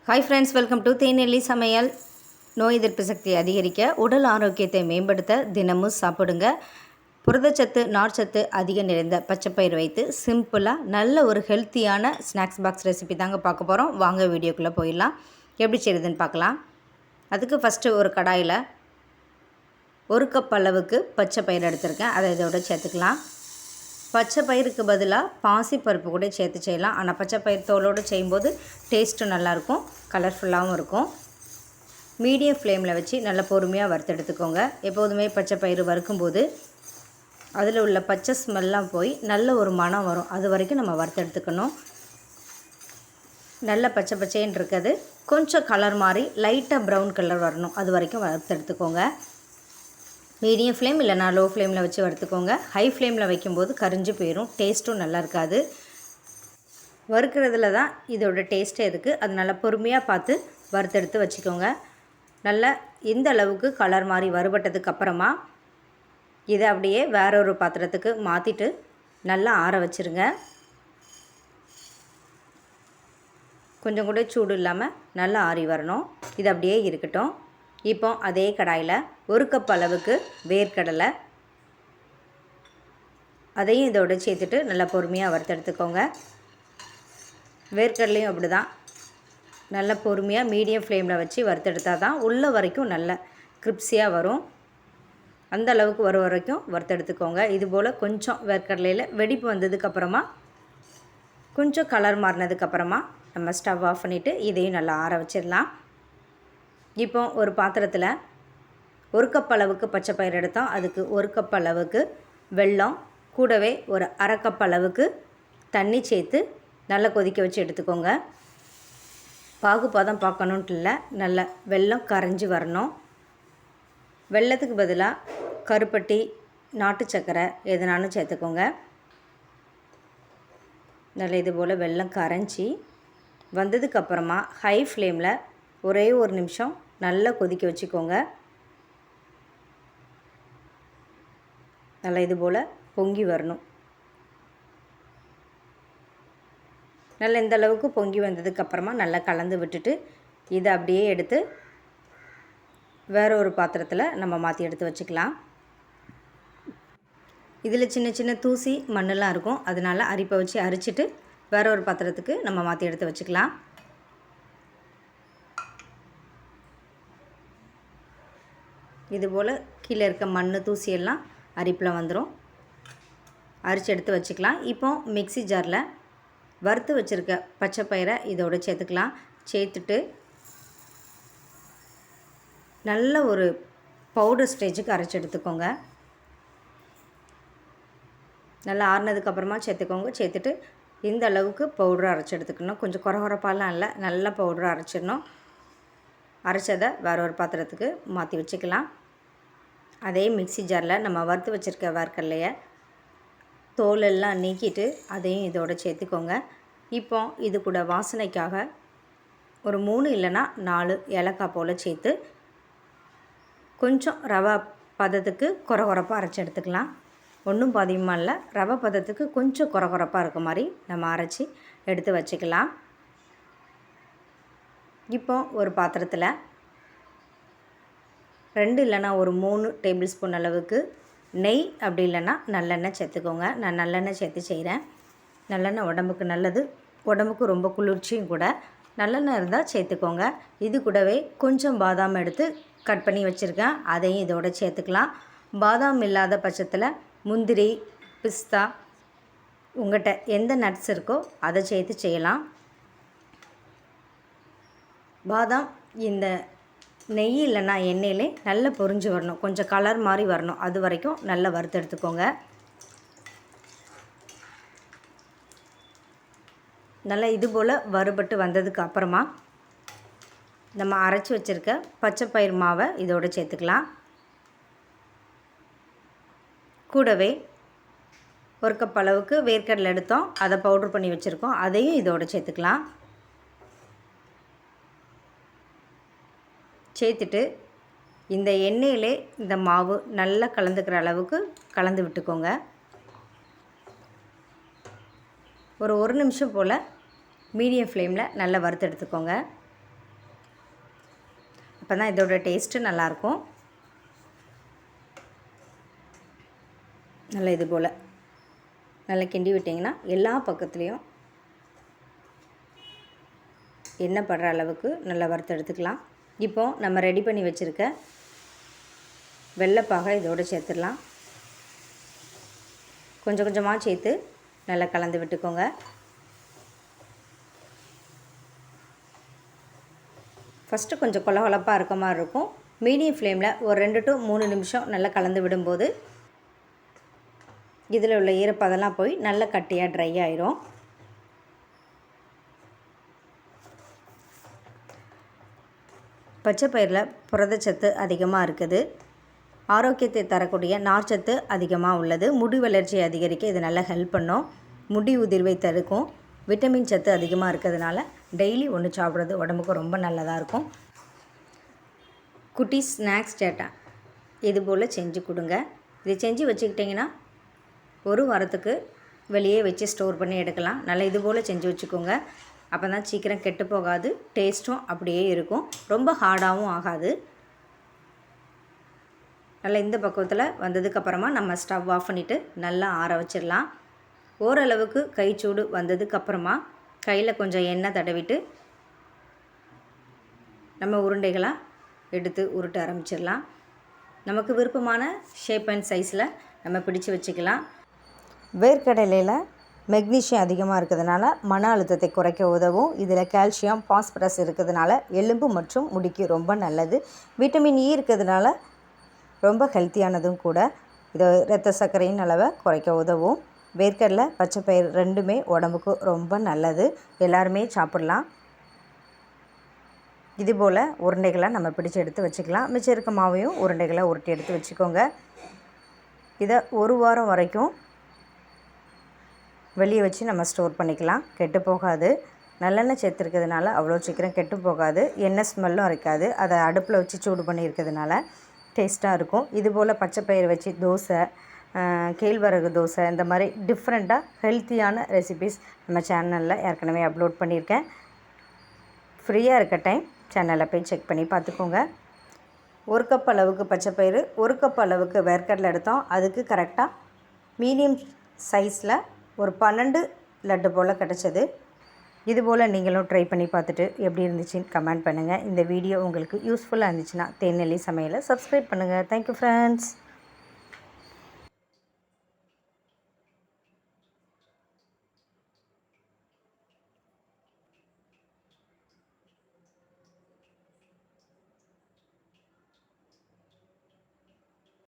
Hi friends, welcome to தேனெல்லி சமையல். நோய் எதிர்ப்பு சக்தியை அதிகரிக்க, உடல் ஆரோக்கியத்தை மேம்படுத்த தினமும் சாப்பிடுங்க. புரதச்சத்து, நார்ச்சத்து அதிகம் நிறைந்த பச்சைப்பயிறு வைத்து சிம்பிளாக நல்ல ஒரு ஹெல்த்தியான ஸ்நாக்ஸ் பாக்ஸ் ரெசிபி தாங்க பார்க்க போகிறோம். வாங்க வீடியோக்குள்ளே போயிடலாம். எப்படி செய்யுதுன்னு பார்க்கலாம். அதுக்கு ஃபஸ்ட்டு ஒரு கடாயில் 1 கப் அளவுக்கு பச்சைப்பயிறு எடுத்திருக்கேன். அதை இதோட சேர்த்துக்கலாம். பச்சை பயிருக்கு பதிலாக பாசிப்பருப்பு கூட சேர்த்து செய்யலாம். ஆனால் பச்சை பயிர் தோலோடு செய்யும்போது டேஸ்ட்டும் நல்லாயிருக்கும், கலர்ஃபுல்லாகவும் இருக்கும். மீடியம் ஃப்ளேமில் வச்சு நல்லா பொறுமையாக வறுத்தெடுத்துக்கோங்க. எப்போதுமே பச்சை பயிறு வறுக்கும்போது அதில் உள்ள பச்சை ஸ்மெல்லாம் போய் நல்ல ஒரு மணம் வரும். அது வரைக்கும் நம்ம வறுத்தெடுத்துக்கணும். நல்ல பச்சை பச்சைன்னு இருக்கிறது கொஞ்சம் கலர் மாதிரி லைட்டாக ப்ரௌன் கலர் வரணும். அது வரைக்கும் வறுத்தெடுத்துக்கோங்க. மீடியம் ஃப்ளேம் இல்லைனா லோ ஃப்ளேமில் வச்சு வறுத்துக்கோங்க. ஹை ஃப்ளேமில் வைக்கும்போது கரிஞ்சு போயிடும், டேஸ்ட்டும் நல்லா இருக்காது. வறுக்கிறதுல தான் இதோட டேஸ்ட்டே இருக்குது. அதனால் பொறுமையாக பார்த்து வறுத்தெடுத்து வச்சுக்கோங்க. நல்லா இந்த அளவுக்கு கலர் மாதிரி வறுபட்டதுக்கு அப்புறமா இதை அப்படியே வேறொரு பாத்திரத்துக்கு மாற்றிட்டு நல்லா ஆற வச்சுருங்க. கொஞ்சம் கூட சூடு இல்லாமல் நல்லா ஆறி வரணும். இது அப்படியே இருக்கட்டும். இப்போ அதே கடாயில் 1 கப் அளவுக்கு வேர்க்கடலை, அதையும் இதோடு சேர்த்துட்டு நல்லா பொறுமையாக வறுத்தெடுத்துக்கோங்க. வேர்க்கடலையும் அப்படி தான் நல்லா பொறுமையாக மீடியம் ஃப்ளேமில் வச்சு வறுத்தெடுத்தால் தான் உள்ள வரைக்கும் நல்ல கிரிப்ஸியாக வரும். அந்த அளவுக்கு வர வரைக்கும் வறுத்தெடுத்துக்கோங்க. இதுபோல் கொஞ்சம் வேர்க்கடலையில் வெடிப்பு வந்ததுக்கப்புறமா கொஞ்சம் கலர் மாறினதுக்கப்புறமா நம்ம ஸ்டவ் ஆஃப் பண்ணிவிட்டு இதையும் நல்லா ஆற வச்சிடலாம். இப்போ ஒரு பாத்திரத்தில் 1 கப் அளவுக்கு பச்சை பயிறு எடுத்தோம். அதுக்கு 1 கப் அளவுக்கு வெல்லம், கூடவே ஒரு அரை கப் அளவுக்கு தண்ணி சேர்த்து நல்லா கொதிக்க வச்சு எடுத்துக்கோங்க. பாகுபாதம் பார்க்கணுன்ட்டு இல்லை, நல்ல வெல்லம் கரைஞ்சி வரணும். வெல்லத்துக்கு பதிலாக கருப்பட்டி, நாட்டு சர்க்கரை எதுனாலும் சேர்த்துக்கோங்க. நல்லா இது போல் வெல்லம் கரைஞ்சி வந்ததுக்கப்புறமா ஹை ஃப்ளேமில் ஒரே ஒரு நிமிஷம் நல்லா கொதிக்க வச்சுக்கோங்க. நல்லா இது போல் பொங்கி வரணும். நல்லா இந்த அளவுக்கு பொங்கி வந்ததுக்கப்புறமா நல்லா கலந்து விட்டுட்டு இதை அப்படியே எடுத்து வேறு ஒரு பாத்திரத்தில் நம்ம மாற்றி எடுத்து வச்சுக்கலாம். இதில் சின்ன சின்ன தூசி மண்ணெல்லாம் இருக்கும். அதனால் அரிப்பை வச்சு அரிச்சிட்டு வேறு ஒரு பாத்திரத்துக்கு நம்ம மாற்றி எடுத்து வச்சுக்கலாம். இதுபோல் கீழே இருக்க மண் தூசியெல்லாம் அரிப்பில் வந்துடும். அரிச்சு எடுத்து வச்சுக்கலாம். இப்போ மிக்ஸி ஜாரில் வறுத்து வச்சுருக்க பச்சை பயிரை இதோடு சேர்த்துக்கலாம். சேர்த்துட்டு நல்ல ஒரு பவுடர் ஸ்டேஜுக்கு அரைச்சி எடுத்துக்கோங்க. நல்லா ஆறுனதுக்கப்புறமா சேர்த்துக்கோங்க. சேர்த்துட்டு இந்த அளவுக்கு பவுடரை அரைச்சி எடுத்துக்கணும். கொஞ்சம் குறகுறப்பாலாம் இல்லை, நல்ல பவுடரை அரைச்சிடணும். அரைச்சதை வேறு ஒரு பாத்திரத்துக்கு மாற்றி வச்சுக்கலாம். அதே மிக்ஸி ஜாரில் நம்ம வறுத்து வச்சுருக்க வேர்க்கடலையை தோலெல்லாம் நீக்கிட்டு அதையும் இதோடு சேர்த்துக்கோங்க. இப்போ இது கூட வாசனைக்காக ஒரு 3 இல்லைனா 4 ஏலக்காய் போல் சேர்த்து கொஞ்சம் ரவை பதத்துக்கு குறகுறப்பாக அரைச்சி எடுத்துக்கலாம். ஒன்றும் பாதியமாக இல்லை, ரவை பதத்துக்கு கொஞ்சம் குறகுறப்பாக இருக்க மாதிரி நம்ம அரைச்சி எடுத்து வச்சுக்கலாம். இப்போ ஒரு பாத்திரத்தில் 2 இல்லைனா ஒரு 3 டேபிள் ஸ்பூன் அளவுக்கு நெய், அப்படி இல்லைன்னா நல்லெண்ணெய் சேர்த்துக்கோங்க. நான் நல்லெண்ணெய் சேர்த்து செய்கிறேன். நல்லெண்ணெய் உடம்புக்கு நல்லது, உடம்புக்கு ரொம்ப குளிர்ச்சியும் கூட. நல்லெண்ணெய் இருந்தால் சேர்த்துக்கோங்க. இது கூடவே கொஞ்சம் பாதாம் எடுத்து கட் பண்ணி வச்சுருக்கேன், அதையும் இதோட சேர்த்துக்கலாம். பாதாம் இல்லாத பட்சத்தில் முந்திரி, பிஸ்தா, உங்கள்கிட்ட எந்த நட்ஸ் இருக்கோ அதை சேர்த்து செய்யலாம். பாதாம் இந்த நெய் இல்லைன்னா எண்ணெயிலே நல்லா பொரிஞ்சு வரணும், கொஞ்சம் கலர் மாதிரி வரணும். அது வரைக்கும் நல்லா வறுத்து எடுத்துக்கோங்க. நல்லா இது போல் வறுபட்டு வந்ததுக்கு அப்புறமா நம்ம அரைச்சி வச்சுருக்க பச்சை பயிர் மாவை இதோடு சேர்த்துக்கலாம். கூடவே 1 கப் அளவுக்கு வேர்க்கடலை எடுத்தோம், அதை பவுட்ரு பண்ணி வச்சுருக்கோம், அதையும் இதோடு சேர்த்துக்கலாம். சேர்த்துட்டு இந்த எண்ணெயிலே இந்த மாவு நல்லா கலந்துக்கிற அளவுக்கு கலந்து விட்டுக்கோங்க. ஒரு நிமிஷம் போல் மீடியம் ஃப்ளேமில் நல்லா வறுத்து எடுத்துக்கோங்க. அப்போ தான் இதோட டேஸ்ட்டு நல்லாயிருக்கும். நல்லா இது போல் நல்லா கிண்டி விட்டிங்கன்னா எல்லா பக்கத்துலேயும் எண்ணெய் படுற அளவுக்கு நல்லா வறுத்து எடுத்துக்கலாம். இப்போது நம்ம ரெடி பண்ணி வச்சுருக்க வெள்ளைப்பாகை இதோடு சேர்த்துடலாம். கொஞ்சம் கொஞ்சமாக சேர்த்து நல்லா கலந்து விட்டுக்கோங்க. ஃபஸ்ட்டு கொஞ்சம் கொலகொலப்பாக இருக்க மாதிரி இருக்கும். மீடியம் ஃப்ளேமில் ஒரு 2 to 3 நிமிஷம் நல்லா கலந்து விடும்போது இதில் உள்ள ஈரப்பதெல்லாம் போய் நல்லா கட்டியாக ட்ரை ஆயிரும். பச்சை பயிரில் புரதச்சத்து அதிகமாக இருக்குது. ஆரோக்கியத்தை தரக்கூடிய நார்ச்சத்து அதிகமாக உள்ளது. முடி வளர்ச்சியை அதிகரிக்க இது நல்லா ஹெல்ப் பண்ணும். முடி உதிர்வை தடுக்கும். விட்டமின் சத்து அதிகமாக இருக்கிறதுனால டெய்லி ஒன்று சாப்பிட்றது உடம்புக்கு ரொம்ப நல்லதாக இருக்கும். குட்டி ஸ்நாக்ஸ் சேட்டா இது போல் செஞ்சு கொடுங்க. இதை செஞ்சு வச்சுக்கிட்டிங்கன்னா ஒரு வாரத்துக்கு வெளியே வச்சு ஸ்டோர் பண்ணி எடுக்கலாம். நல்லா இது போல் செஞ்சு வச்சுக்கோங்க. அப்போ தான் சீக்கிரம் கெட்டு போகாது. டேஸ்ட்டும் அப்படியே இருக்கும். ரொம்ப ஹார்டாகவும் ஆகாது. நல்லா இந்த பக்குவத்தில் வந்ததுக்கப்புறமா நம்ம ஸ்டவ் ஆஃப் பண்ணிவிட்டு நல்லா ஆற வச்சிடலாம். ஓரளவுக்கு கைச்சூடு வந்ததுக்கப்புறமா கையில் கொஞ்சம் எண்ணெய் தடவிட்டு நம்ம உருண்டைகளாக எடுத்து உருட்ட ஆரம்பிச்சிடலாம். நமக்கு விருப்பமான ஷேப் அண்ட் சைஸில் நம்ம பிடிச்சு வச்சுக்கலாம். வேர்க்கடலையில் மெக்னீஷியம் அதிகமாக இருக்கிறதுனால மன அழுத்தத்தை குறைக்க உதவும். இதில் கால்சியம், பாஸ்பரஸ் இருக்கிறதுனால எலும்பு மற்றும் முடிக்கு ரொம்ப நல்லது. விட்டமின் இ இருக்கிறதுனால ரொம்ப ஹெல்த்தியானதும் கூட. இது இரத்த சர்க்கரையின் அளவை குறைக்க உதவும். வேர்க்கடலை, பச்சைப்பயிறு ரெண்டுமே உடம்புக்கு ரொம்ப நல்லது. எல்லாருமே சாப்பிட்லாம். இதுபோல் உருண்டைகளை நம்ம பிடிச்சி எடுத்து வச்சுக்கலாம். மிச்சம் இருக்க மாவையும் உருண்டைகளை உருட்டி எடுத்து வச்சுக்கோங்க. இதை ஒரு வாரம் வரைக்கும் வெளியே வச்சு நம்ம ஸ்டோர் பண்ணிக்கலாம். கெட்டு போகாது. நல்லெண்ணெய் சேர்த்துருக்கிறதுனால அவ்வளோ சீக்கிரம் கெட்டு போகாது. எண்ணெய் ஸ்மெல்லும் இருக்காது. அதை அடுப்பில் வச்சு சூடு பண்ணியிருக்கிறதுனால டேஸ்ட்டாக இருக்கும். இதுபோல் பச்சைப்பயிறு வச்சு தோசை, கேழ்வரகு தோசை, இந்த மாதிரி டிஃப்ரெண்ட்டாக ஹெல்த்தியான ரெசிபீஸ் நம்ம சேனலில் ஏற்கனவே அப்லோட் பண்ணியிருக்கேன். ஃப்ரீயாக இருக்க டைம் சேனலில் போய் செக் பண்ணி பார்த்துக்கோங்க. 1 கப் அளவுக்கு பச்சைப்பயிறு, 1 கப் அளவுக்கு வேர்க்கடலை எடுத்தோம். அதுக்கு கரெக்டாக மீடியம் சைஸில் ஒரு 12 லட்டு போல் கிடச்சது. இதுபோல் நீங்களும் ட்ரை பண்ணி பார்த்துட்டு எப்படி இருந்துச்சுன்னு கமெண்ட் பண்ணுங்கள். இந்த வீடியோ உங்களுக்கு யூஸ்ஃபுல்லாக இருந்துச்சுன்னா தேனெல்லி சமையலை சப்ஸ்கிரைப் பண்ணுங்கள். Thank you friends.